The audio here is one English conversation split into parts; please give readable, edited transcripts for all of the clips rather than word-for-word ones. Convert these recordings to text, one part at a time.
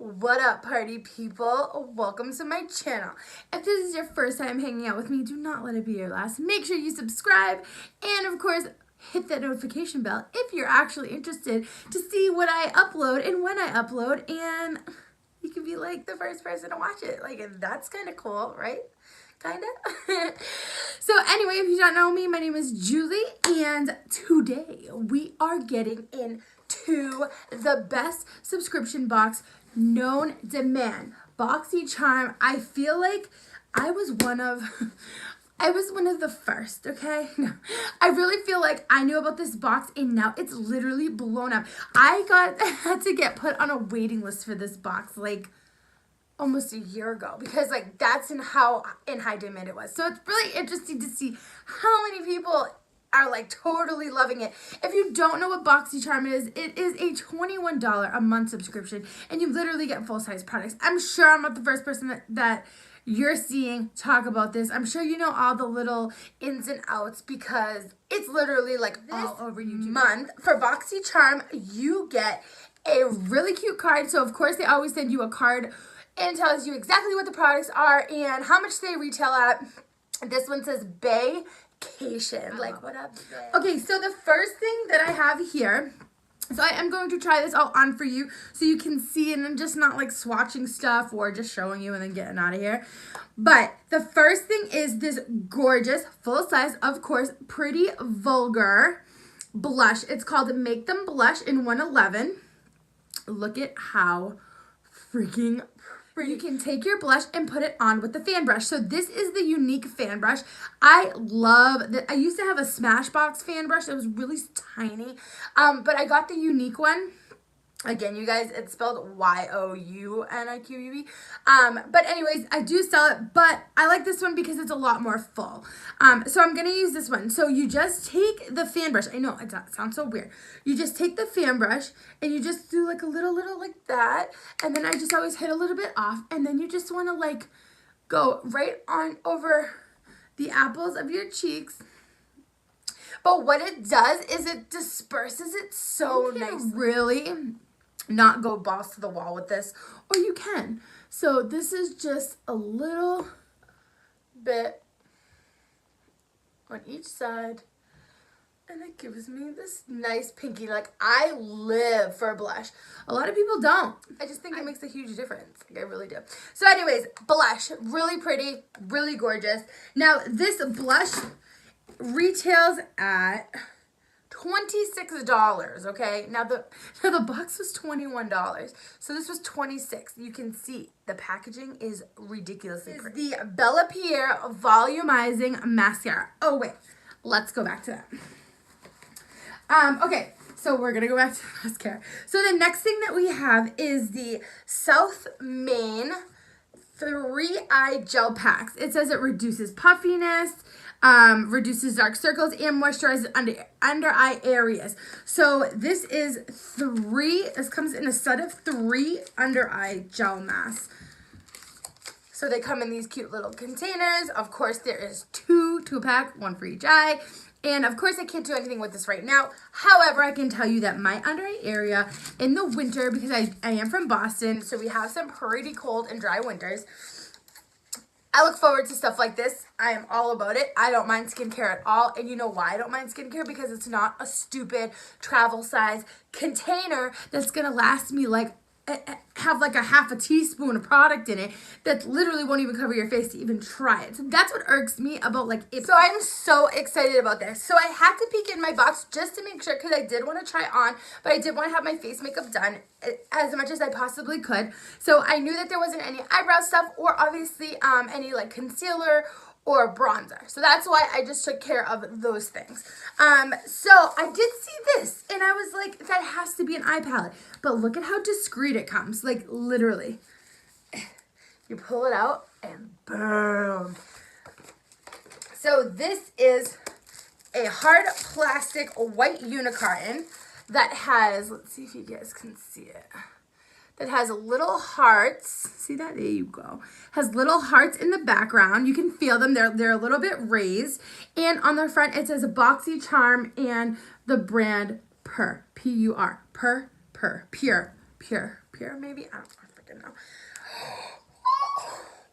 What up, party people? Welcome to my channel. If this is your first time hanging out with me, do not let it be your last. Make sure you subscribe and, of course, hit that notification bell if you're actually interested to see what I upload and when I upload, and you can be like the first person to watch it. Like, that's kind of cool, right? Kind of. So anyway, if you don't know me, my name is Julie, and today we are getting into the best subscription box known demand, Boxy charm. I feel like I was one of the first, okay? No, I really feel like I knew about this box and now it's literally blown up. I had to get put on a waiting list for this box like almost a year ago because like that's in high demand it was. So it's really interesting to see how many people are like totally loving it. If you don't know what Boxy Charm is, it is a $21 a month subscription and you literally get full-size products. I'm sure I'm not the first person that you're seeing talk about this. I'm sure you know all the little ins and outs because it's literally like all over YouTube. Month for Boxy Charm, you get a really cute card. So of course they always send you a card and tells you exactly what the products are and how much they retail at. This one says Vacation. Like, what up, babe? Okay, so the first thing that I have here, so I am going to try this all on for you so you can see, and I'm just not like swatching stuff or just showing you and then getting out of here. But the first thing is this gorgeous, full size, of course, Pretty Vulgar blush. It's called Make Them Blush in 111. Look at how freaking pretty. You can take your blush and put it on with the fan brush. So this is the unique fan brush. I love that. I used to have a Smashbox fan brush. It was really tiny. But I got the unique one. Again, you guys, it's spelled Y-O-U-N-I-Q-U-E. But anyways, I do sell it, but I like this one because it's a lot more full. So I'm going to use this one. So you just take the fan brush. I know, it sounds so weird. You just take the fan brush and you just do like a little like that. And then I just always hit a little bit off. And then you just want to like go right on over the apples of your cheeks. But what it does is it disperses it so nicely. Really not go balls to the wall with this, or you can. So this is just a little bit on each side, and it gives me this nice pinky. Like, I live for a blush. A lot of people don't. I just think it makes a huge difference. Like, I really do. So anyways, blush, really pretty, really gorgeous. Now this blush retails at $26, okay? Now the box was $21, so this was $26. You can see the packaging is ridiculously pretty. The Bella Pierre Volumizing Mascara. Oh wait, let's go back to that. Okay, so we're gonna go back to the mascara. So the next thing that we have is the South Main 3-Eye Gel Packs. It says it reduces puffiness, reduces dark circles, and moisturizes under eye areas. So this is this comes in a set of 3 under eye gel masks. So they come in these cute little containers. Of course, there is two pack, one for each eye. And of course, I can't do anything with this right now. However, I can tell you that my under eye area in the winter, because I am from Boston, so we have some pretty cold and dry winters. I look forward to stuff like this. I am all about it. I don't mind skincare at all. And you know why I don't mind skincare? Because it's not a stupid travel size container that's going to last me like, have like a half a teaspoon of product in it that literally won't even cover your face to even try it. So that's what irks me about like it. So I'm so excited about this. So I had to peek in my box just to make sure, because I did want to try on, but I did want to have my face makeup done as much as I possibly could. So I knew that there wasn't any eyebrow stuff or obviously any like concealer or bronzer. So that's why I just took care of those things. So I did see this and I was like, that has to be an eye palette. But look at how discreet it comes. Like, literally. You pull it out and boom. So this is a hard plastic white unicarton that has, let's see if you guys can see it. That has little hearts. See that? There you go. Has little hearts in the background. You can feel them. They're a little bit raised. And on the front, it says Boxy Charm and the brand Pure. P-U-R. Pure. here, maybe. I don't freaking know.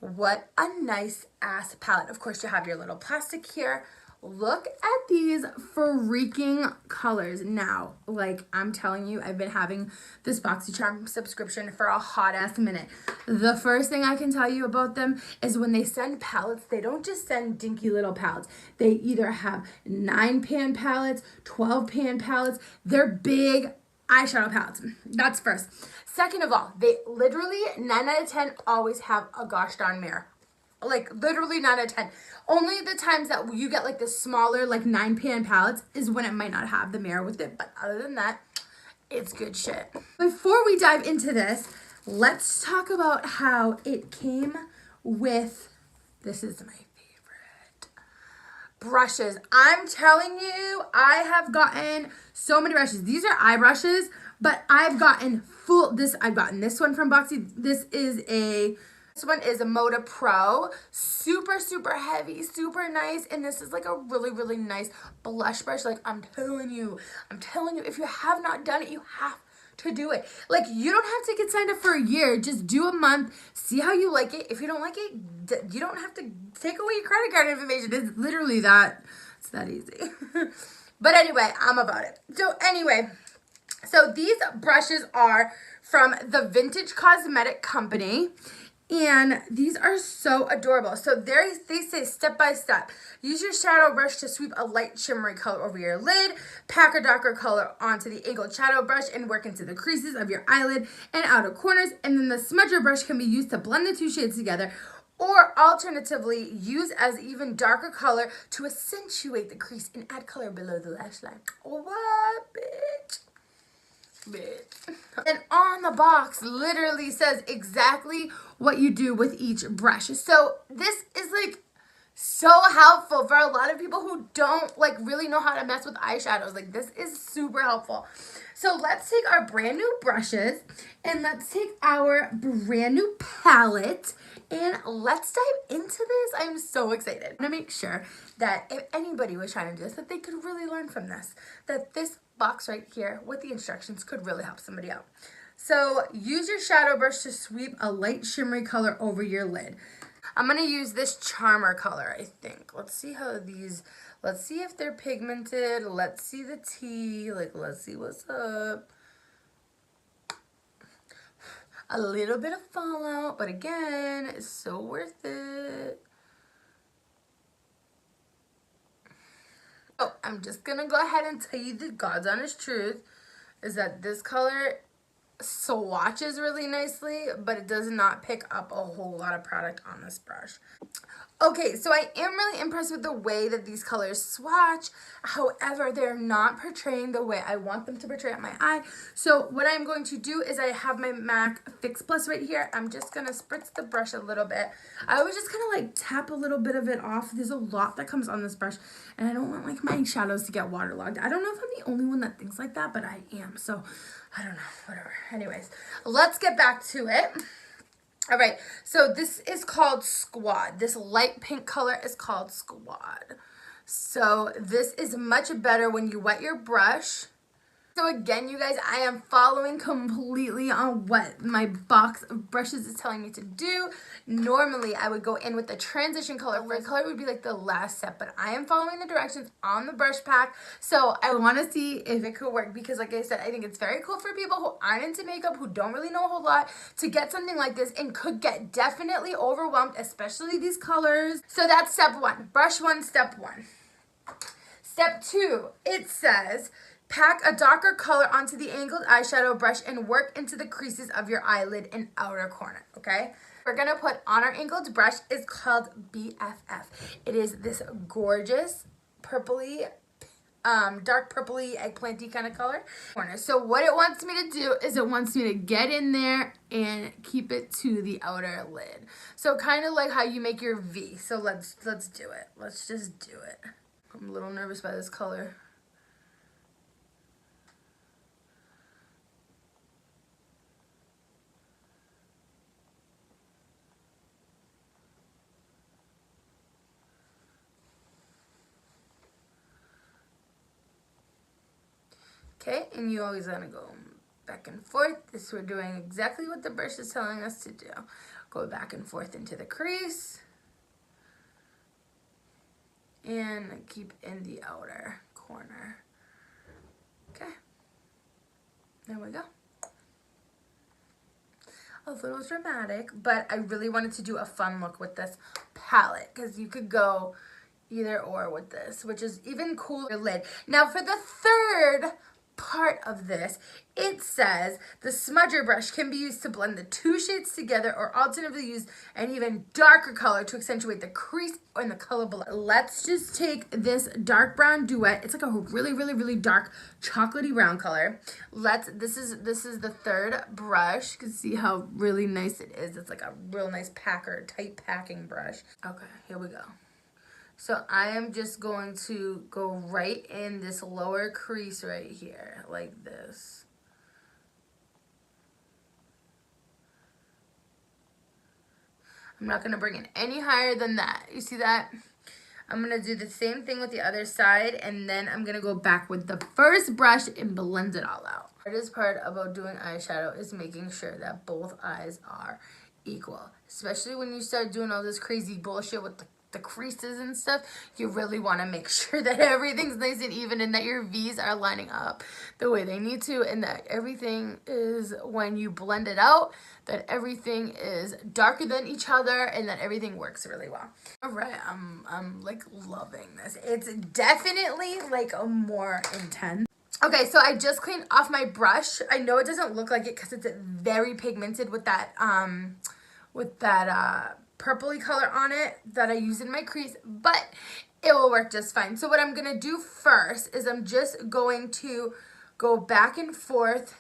What a nice ass palette. Of course, you have your little plastic here. Look at these freaking colors. Now, like I'm telling you, I've been having this BoxyCharm subscription for a hot ass minute. The first thing I can tell you about them is when they send palettes, they don't just send dinky little palettes. They either have 9-pan palettes, 12-pan palettes. They're big eyeshadow palettes. That's first. Second of all, they literally 9 out of 10 always have a gosh darn mirror. Like literally 9 out of 10. Only the times that you get like the smaller like 9-pan palettes is when it might not have the mirror with it. But other than that, it's good shit. Before we dive into this, let's talk about how it came with, this is my favorite, brushes. I'm telling you, I have gotten so many brushes. These are eye brushes, but I've gotten I've gotten this one from Boxy. This one is a Moda Pro. Super, super heavy, super nice. And this is like a really, really nice blush brush. Like I'm telling you, if you have not done it, you have to do it. Like you don't have to get signed up for a year. Just do a month, see how you like it. If you don't like it, you don't have to take away your credit card information. It's literally that, it's that easy. But anyway, I'm about it. So these brushes are from the Vintage Cosmetic Company. And these are so adorable. So they say step by step. Use your shadow brush to sweep a light shimmery color over your lid. Pack a darker color onto the angled shadow brush and work into the creases of your eyelid and outer corners. And then the smudger brush can be used to blend the two shades together. Or alternatively, use as even darker color to accentuate the crease and add color below the lash line. What, bitch? And on the box literally says exactly what you do with each brush. So this is like so helpful for a lot of people who don't like really know how to mess with eyeshadows. Like this is super helpful. So let's take our brand new brushes and let's take our brand new palette and let's dive into this. I'm so excited. I want to make sure that if anybody was trying to do this, that they could really learn from this. That this box right here with the instructions could really help somebody out. So use your shadow brush to sweep a light shimmery color over your lid. I'm going to use this Charmer color, I think. Let's see if they're pigmented. Let's see the tea. Like, let's see what's up. A little bit of fallout, but again, it's so worth it. Oh, I'm just going to go ahead and tell you the God's honest truth is that this color swatches really nicely, but it does not pick up a whole lot of product on this brush. Okay, so I am really impressed with the way that these colors swatch. However, they're not portraying the way I want them to portray on my eye. So what I'm going to do is I have my MAC Fix Plus right here. I'm just going to spritz the brush a little bit. I always just kind of like tap a little bit of it off. There's a lot that comes on this brush, and I don't want like my shadows to get waterlogged. I don't know if I'm the only one that thinks like that, but I am. So I don't know, whatever. Anyways, let's get back to it. All right, so this is called Squad. This light pink color is called Squad. So this is much better when you wet your brush. So again, you guys, I am following completely on what my box of brushes is telling me to do. Normally, I would go in with the transition color. Red color would be like the last step, but I am following the directions on the brush pack. So I want to see if it could work because like I said, I think it's very cool for people who aren't into makeup, who don't really know a whole lot, to get something like this and could get definitely overwhelmed, especially these colors. So that's step one. Brush one, step one. Step two, it says, pack a darker color onto the angled eyeshadow brush and work into the creases of your eyelid and outer corner, okay? We're gonna put on our angled brush is called BFF. It is this gorgeous purpley, dark purpley eggplanty kind of color. So what it wants me to do is it wants me to get in there and keep it to the outer lid. So kind of like how you make your V. So let's do it. Let's just do it. I'm a little nervous by this color. Okay, and you always gotta go back and forth. This we're doing exactly what the brush is telling us to do. Go back and forth into the crease. And keep in the outer corner. Okay. There we go. A little dramatic, but I really wanted to do a fun look with this palette because you could go either or with this, which is even cooler lid. Now for the third part of this, it says the smudger brush can be used to blend the two shades together or alternatively use an even darker color to accentuate the crease and the color below. Let's just take this dark brown duet. It's like a really dark chocolatey brown color. This is the third brush. You can see how really nice it is. It's like a real nice tight packing brush. Okay, here we go. So I am just going to go right in this lower crease right here, like this. I'm not going to bring it any higher than that. You see that? I'm going to do the same thing with the other side, and then I'm going to go back with the first brush and blend it all out. The hardest part about doing eyeshadow is making sure that both eyes are equal, especially when you start doing all this crazy bullshit with the creases and stuff. You really want to make sure that everything's nice and even and that your V's are lining up the way they need to, and that everything is, when you blend it out, that everything is darker than each other and that everything works really well. All right, I'm like loving this. It's definitely like a more intense. Okay, so I just cleaned off my brush. I know it doesn't look like it because it's very pigmented with that purpley color on it that I use in my crease, but it will work just fine. So what I'm going to do first is I'm just going to go back and forth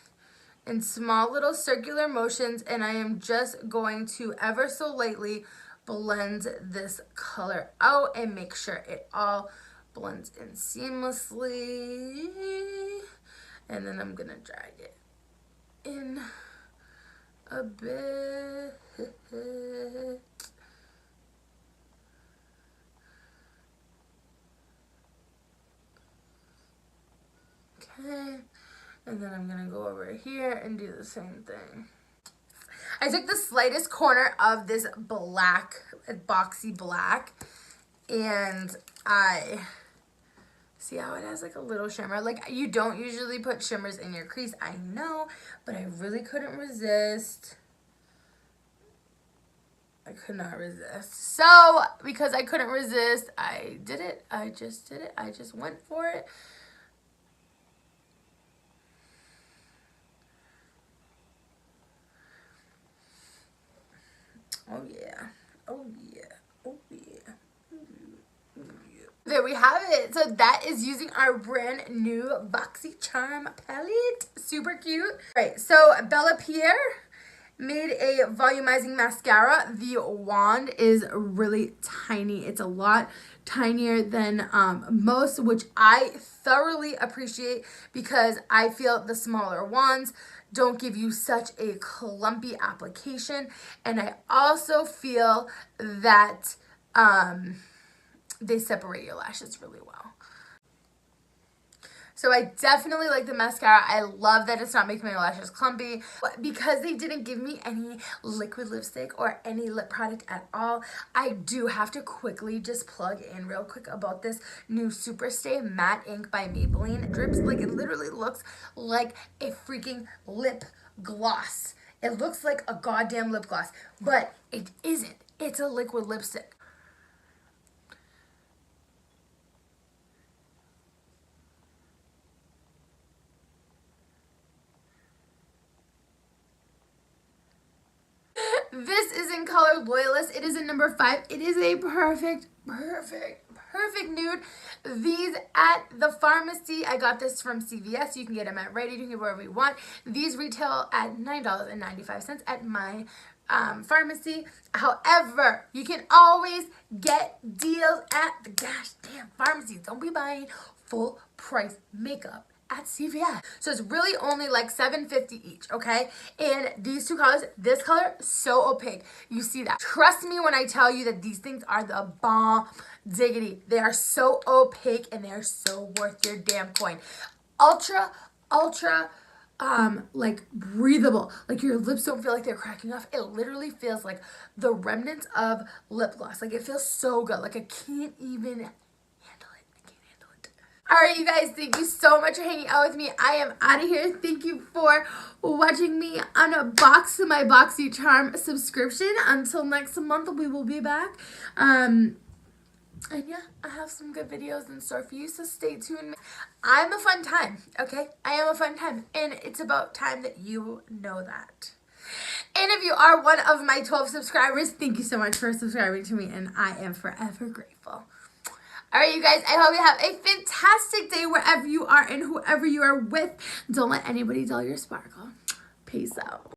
in small little circular motions, and I am just going to ever so lightly blend this color out and make sure it all blends in seamlessly. And then I'm going to drag it in a bit. Okay, and then I'm gonna go over here and do the same thing. I took the slightest corner of this black, boxy black, and I see how it has like a little shimmer. Like, you don't usually put shimmers in your crease, I know, but I really couldn't resist. I could not resist. So, because I couldn't resist, I did it. I just did it. I just went for it. Oh yeah. Oh yeah. Oh yeah. There we have it. So that is using our brand new Boxy Charm palette. Super cute. All right, so Bella Pierre made a volumizing mascara. The wand is really tiny. It's a lot tinier than most, which I thoroughly appreciate because I feel the smaller wands don't give you such a clumpy application. And I also feel that they separate your lashes really well. So I definitely like the mascara. I love that it's not making my lashes clumpy. But because they didn't give me any liquid lipstick or any lip product at all, I do have to quickly just plug in real quick about this new Superstay Matte Ink by Maybelline. It drips, like, it literally looks like a freaking lip gloss. It looks like a goddamn lip gloss, but it isn't. It's a liquid lipstick. This is in color Loyalist. It is in number 5. It is a perfect nude. These at the pharmacy. I got this from CVS. You can get them at Rite Aid. You can get wherever you want. These retail at $9.95 at my pharmacy. However, you can always get deals at the gosh damn pharmacies. Don't be buying full price makeup at CVS. So it's really only like $7.50 each, okay? And these two colors, this color, so opaque. You see that. Trust me when I tell you that these things are the bomb diggity. They are so opaque and they are so worth your damn coin. Ultra like breathable. Like your lips don't feel like they're cracking off. It literally feels like the remnants of lip gloss. Like it feels so good. Like I can't even handle it. I can't handle it. All right, you guys, thank you so much for hanging out with me. I am out of here. Thank you for watching me unbox my Boxy Charm subscription. Until next month, we will be back. And yeah, I have some good videos in store for you, so stay tuned. I'm a fun time, okay? I am a fun time, and it's about time that you know that. And if you are one of my 12 subscribers, thank you so much for subscribing to me, and I am forever grateful. All right, you guys, I hope you have a fantastic day wherever you are and whoever you are with. Don't let anybody dull your sparkle. Peace out.